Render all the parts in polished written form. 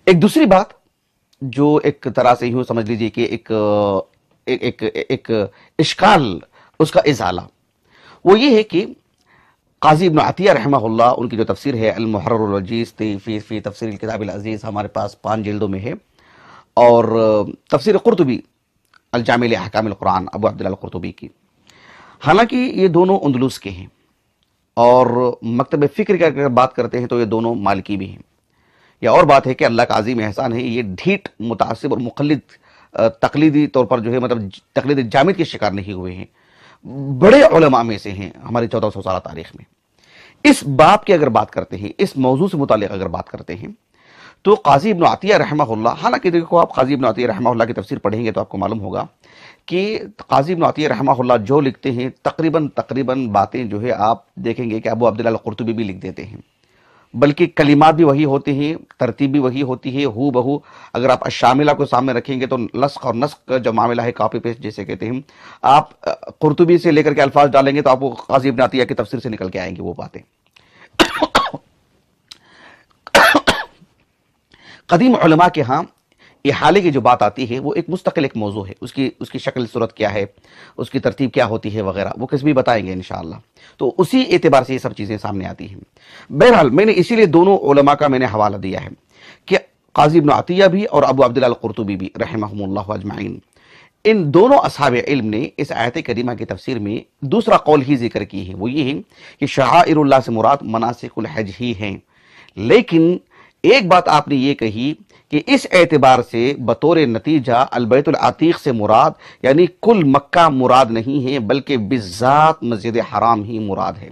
ایک دوسری بات جو ایک طرح سے یوں سمجھ لیجئے کہ ایک اشکال اس کا ازالہ، وہ یہ ہے کہ قاضی ابن عطیہ رحمہ اللہ، ان کی جو تفسیر ہے المحرر الوجیز فی تفسیر الکتاب العزیز، ہمارے پاس 5 جلدوں میں ہے، اور تفسیر قرطبی الجامع لاحکام القرآن ابو عبداللہ القرطبی کی، حالانکہ یہ دونوں اندلس کے ہیں، اور مکتب فکر کی اگر بات کرتے ہیں تو یہ دونوں مالکی بھی ہیں۔ یہ اور بات ہے کہ اللہ کا عظیم احسان ہے، یہ ڈھیٹ متعصب اور مقلد تقلیدی طور پر جو ہے تقلید جامد کے شکار نہیں ہوئے ہیں، بڑے علماء میں سے ہیں ہماری 1400 سالہ تاریخ میں۔ اس باب کی اگر بات کرتے ہیں، اس موضوع سے متعلق اگر بات کرتے ہیں، تو قاضی ابن عطیہ رحمہ اللہ، حالانکہ دیکھو آپ قاضی ابن عطیہ رحمہ اللہ کی تفسیر پڑھیں گے تو آپ کو معلوم ہوگا کہ قاضی ابن عطیہ رحمہ اللہ جو لکھتے ہیں تقریباً باتیں جو ہے آپ دیکھیں گے کہ ابو عبداللہ القرطبی بھی لکھ دیتے ہیں، بلکہ کلمات بھی وہی ہوتے ہیں، ترتیب بھی وہی ہوتی ہے، ہو بہو اگر آپ الشاملہ کو سامنے رکھیں گے تو لصق اور نسق کا جو معاملہ ہے، کاپی پیسٹ جیسے کہتے ہیں، آپ قرطبی سے لے کر کے الفاظ ڈالیں گے تو آپ کو قاضی ابن عطیہ کی تفسیر سے نکل کے آئیں گے وہ باتیں۔ قدیم علماء کے ہاں احالے کی جو بات آتی ہے وہ ایک مستقل ایک موضوع ہے، اس کی شکل صورت کیا ہے، اس کی ترتیب کیا ہوتی ہے وغیرہ، وہ کس بھی بتائیں گے انشاءاللہ، تو اسی اعتبار سے یہ سب چیزیں سامنے آتی ہیں۔ بہرحال میں نے اسی لیے دونوں علماء کا میں نے حوالہ دیا ہے کہ قاضی ابن عطیہ بھی اور ابو عبداللہ القرطبی بھی رحمہم اللہ اجمعین، ان دونوں اصحاب علم نے اس آیت کریمہ کی تفسیر میں دوسرا قول ہی ذکر کی ہے، وہ یہ ہے کہ شعائر اللہ سے مراد مناسک الحج ہی ہیں، لیکن ایک بات آپ نے یہ کہی کہ اس اعتبار سے بطور نتیجہ البیت العتیق سے مراد یعنی کل مکہ مراد نہیں ہے، بلکہ بالذات مسجد حرام ہی مراد ہے۔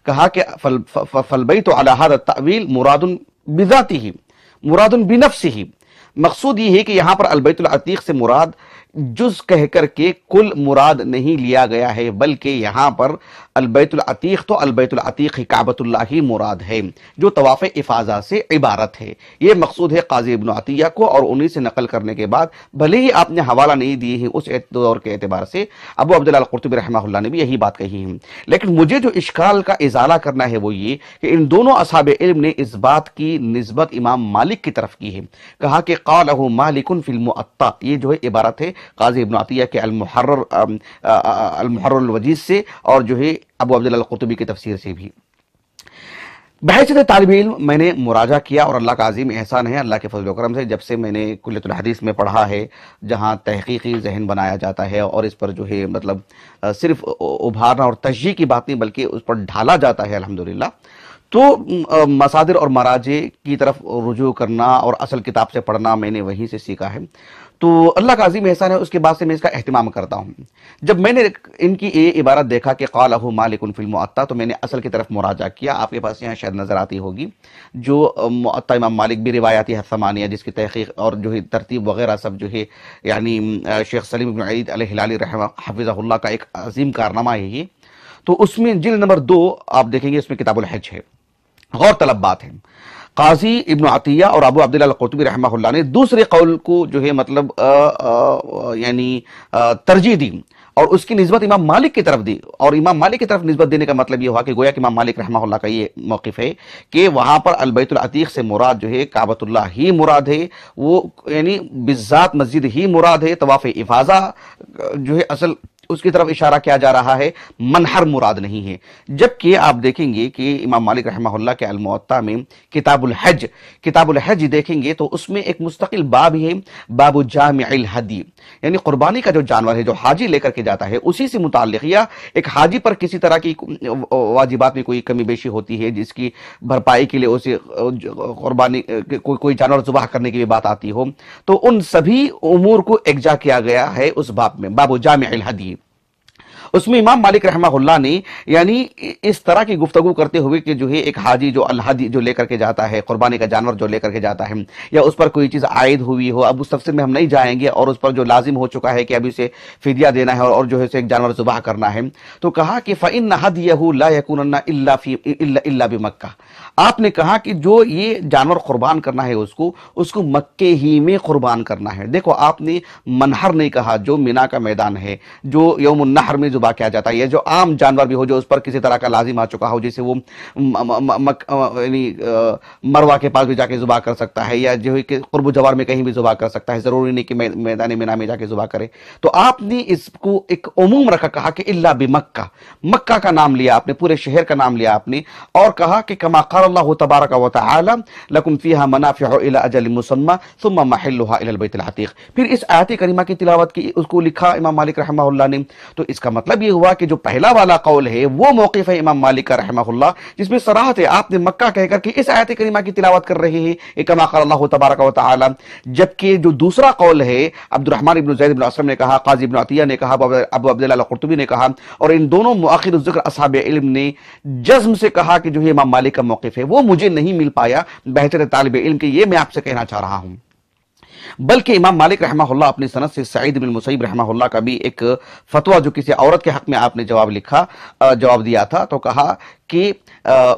کہا کہ فالبیت علی ھذا التأویل مراد بذاتہ مراد بنفسہ، مقصود یہ ہے کہ یہاں پر البیت العتیق سے مراد جز کہہ کر کے کل مراد نہیں لیا گیا ہے، بلکہ یہاں پر البیت العتیق تو البیت العتیق کعبۃ اللہ ہی مراد ہے، جو طواف افاضہ سے عبارت ہے۔ یہ مقصود ہے قاضی ابن عطیہ کو، اور انہی سے نقل کرنے کے بعد بھلے ہی آپ نے حوالہ نہیں دیے ہیں اس دور کے اعتبار سے، ابو عبداللہ القرطبی رحمہ اللہ نے بھی یہی بات کہی ہے، لیکن مجھے جو اشکال کا ازالہ کرنا ہے وہ یہ کہ ان دونوں اصحاب علم نے اس بات کی نسبت امام مالک کی طرف کی ہے، کہا کہ قالہ مالک فی الموطأ، یہ جو ہے عبارت ہے قاضی ابن عطیہ کے المحرر الوجیز سے، اور جو ہے ابو عبداللہ القرطبی کی تفسیر سے بھی۔ بحیثیت طالب علم میں نے مراجعہ کیا، اور اللہ کا عظیم احسان ہے، اللہ کے فضل و کرم سے جب سے میں نے کلیۃ الحدیث میں پڑھا ہے، جہاں تحقیقی ذہن بنایا جاتا ہے اور اس پر جو ہے صرف ابھارنا اور تشجیع کی بات نہیں بلکہ اس پر ڈھالا جاتا ہے الحمدللہ، تو مصادر اور مراجع کی طرف رجوع کرنا اور اصل کتاب سے پڑھنا میں نے وہیں سے سیکھا ہے، تو اللہ کا عظیم احسان ہے، اس کے بعد سے میں اس کا اہتمام کرتا ہوں۔ جب میں نے ان کی یہ عبارت دیکھا کہ قالہ مالک فی الموطأ، تو میں نے اصل کی طرف مراجعہ کیا، آپ کے پاس یہاں شاید نظر آتی ہوگی، جو موطأ امام مالک بھی روایاتی ثمانیہ جس کی تحقیق اور جو ہے ترتیب وغیرہ سب جو ہے یعنی شیخ سلیم بن عید الہلالی رحمہ حفظہ اللہ کا ایک عظیم کارنامہ ہے یہ، تو اس میں جلد نمبر 2 آپ دیکھیں گے، اس میں کتاب الحج ہے، غور طلب بات ہے۔ قاضی ابن عطیہ اور ابو عبداللہ القرطبی رحمہ اللہ نے دوسرے قول کو جو ہے یعنی ترجیح دی، اور اس کی نسبت امام مالک کی طرف دی، اور امام مالک کی طرف نسبت دینے کا مطلب یہ ہوا کہ گویا کہ امام مالک رحمہ اللہ کا یہ موقف ہے کہ وہاں پر البیت العتیق سے مراد جو ہے کعبۃ اللہ ہی مراد ہے، وہ یعنی بالذات مسجد ہی مراد ہے، طواف افاضہ جو ہے اصل اس کی طرف اشارہ کیا جا رہا ہے، منحر مراد نہیں ہے۔ جبکہ آپ دیکھیں گے کہ امام مالک رحمہ اللہ کے الموطأ میں کتاب الحج دیکھیں گے تو اس میں ایک مستقل باب ہے، باب جامع الہدی، یعنی قربانی کا جو جانور ہے جو حاجی لے کر کے جاتا ہے اسی سے متعلق، یا ایک حاجی پر کسی طرح کی واجبات میں کوئی کمی بیشی ہوتی ہے جس کی بھرپائی کے لیے اسے قربانی کوئی جانور ذبح کرنے کی بھی بات آتی ہو، تو ان سبھی امور کو یکجا کیا گیا ہے اس باب میں، باب جامع الہدی۔ اس میں امام مالک رحمہ اللہ نے یعنی اس طرح کی گفتگو کرتے ہوئے کہ جو ہے ایک حاجی جو الہدی جو لے کر کے جاتا ہے، قربانی کا جانور جو لے کر کے جاتا ہے، یا اس پر کوئی چیز عائد ہوئی ہو، اب اس تفصیل میں ہم نہیں جائیں گے، اور اس پر جو لازم ہو چکا ہے کہ ابھی اسے فدیہ دینا ہے اور جو ہے اسے ایک جانور ذبح کرنا ہے، تو کہا کہ فَإِنَّ هَدْيَهُ لَا يَكُونَنَّ إِلَّا بِمَكَّةٍ، آپ نے کہا کہ جو یہ جانور قربان کرنا ہے اس کو مکے ہی میں قربان کرنا ہے۔ دیکھو آپ نے منحر نہیں کہا، جو مینا کا میدان ہے، جو یوم النحر میں جو ذبح کیا جاتا ہے، یہ جو عام جانور بھی ہو جو اس پر کسی طرح کا لازم آ چکا ہو، جیسے وہ یعنی مروا کے پاس بھی جا کے ذبح کر سکتا ہے، یا جو ہے کہ قرب و جوار میں کہیں بھی ذبح کر سکتا ہے، ضروری نہیں کہ میدان مینا میں جا کے ذبح کرے. تو آپ نے اس کو ایک عموم رکھا، کہا کہ الا بمکہ، مکہ کا نام لیا آپ نے، پورے شہر کا نام لیا آپ نے، اور کہا کہ کما قال اللہ تبارک و تعالی لکم فیہا منافع الی اجل مسمى ثم محلها الى البیت العتیق. پھر اس آیت کریمہ کی تلاوت کی، اس کو لکھا امام مالک رحمہ اللہ نے. تو اس کا مطلب یہ ہوا کہ جو پہلا والا قول ہے وہ موقف ہے امام مالک کا رحمہ اللہ، جس میں صراحت ہے آپ نے مکہ کہہ کر کے اس آیت کریمہ کی تلاوت کر رہے ہیں کما قال اللہ تبارک و تعالی. جبکہ جو دوسرا قول ہے عبد الرحمن بن زید بن اسلم نے کہا، قاضی ابن عطیہ نے کہا، ابو عبداللہ القرطبی نے کہا، اور ان دونوں مؤخر الذکر اصحاب علم نے جزم سے کہا کہ جو ہے امام مالک کا موقف ہے، وہ مجھے نہیں مل پایا بہتر طالب علم کے، یہ میں آپ سے کہنا چاہ رہا ہوں. بلکہ امام مالک رحمہ اللہ اپنی سند سے سعید بن المسیب رحمہ اللہ کا بھی ایک فتویٰ جو کسی عورت کے حق میں آپ نے جواب دیا تھا، تو کہا کہ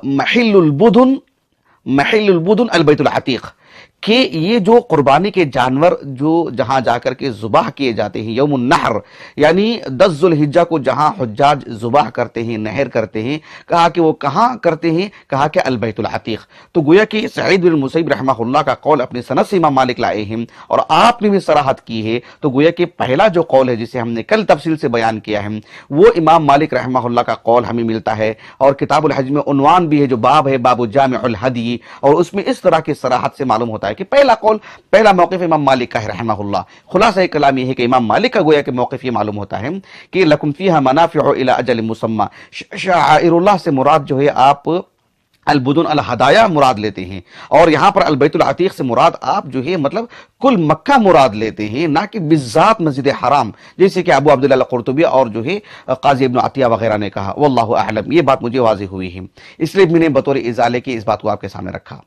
محل البدن البیت العتیق، کہ یہ جو قربانی کے جانور جو جہاں جا کر کے ذبح کیے جاتے ہیں یوم النحر، یعنی 10 ذوالحجہ کو جہاں حجاج ذبح کرتے ہیں، نحر کرتے ہیں، کہا کہ وہ کہاں کرتے ہیں، کہا کہ البیت العتیق. تو گویا کہ سعید بن المسیب رحمہ اللہ کا قول اپنے سند سے امام مالک لائے ہیں، اور آپ نے بھی صراحت کی ہے. تو گویا کہ پہلا جو قول ہے جسے ہم نے کل تفصیل سے بیان کیا ہے، وہ امام مالک رحمہ اللہ کا قول ہمیں ملتا ہے. اور کتاب الحج میں عنوان بھی ہے، جو باب ہے باب جامع الہدی، اور اس میں اس طرح کی صراحت سے معلوم ہوتا ہے کہ پہلا موقف امام مالک کا ہے رحمہ اللہ. خلاصہ کلام یہ ہے کہ امام مالک کا گویا کہ موقف یہ معلوم ہوتا ہے کہ لکم فیہا منافع الی اجل مسمى، شعائر اللہ سے مراد جو ہے آپ البدن الہدایا مراد لیتے ہیں، اور یہاں پر البیت العتیق سے مراد آپ جو ہے مطلب کل مکہ مراد لیتے ہیں، نہ کہ بالذات مسجد حرام، جیسے کہ ابو عبداللہ القرطبی اور جو ہے قاضی ابن عطیہ وغیرہ نے کہا. واللہ اعلم. یہ بات مجھے واضح ہوئی ہے، اس لیے میں نے بطور ازالے کی اس بات کو آپ کے سامنے رکھا.